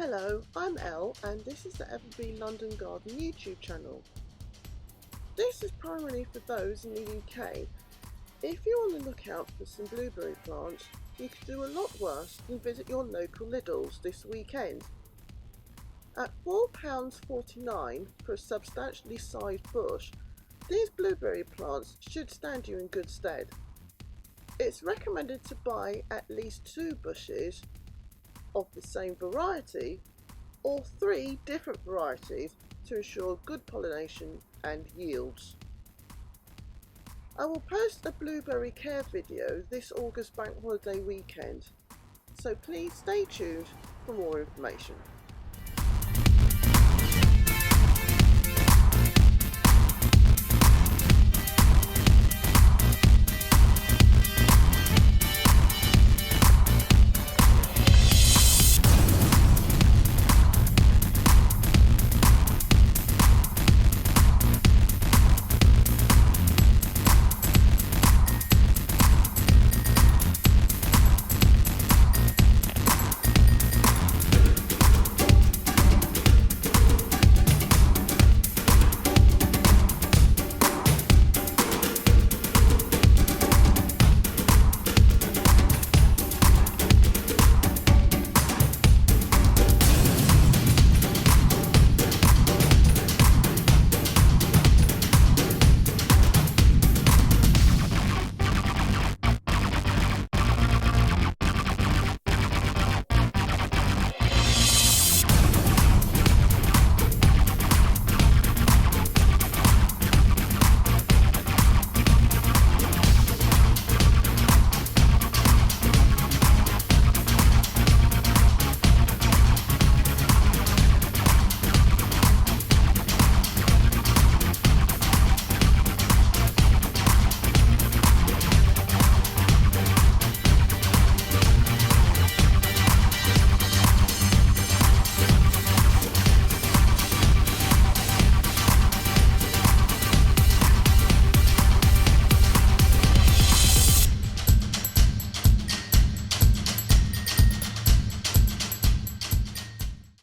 Hello, I'm Elle and this is the EVERBEE London Garden YouTube channel. This is primarily for those in the UK. If you're on the lookout for some blueberry plants, you could do a lot worse than visit your local Lidl's this weekend. At £4.49 for a substantially sized bush, these blueberry plants should stand you in good stead. It's recommended to buy at least 2 bushes of the same variety or 3 different varieties to ensure good pollination and yields. I will post a blueberry care video this August bank holiday weekend, so please stay tuned for more information.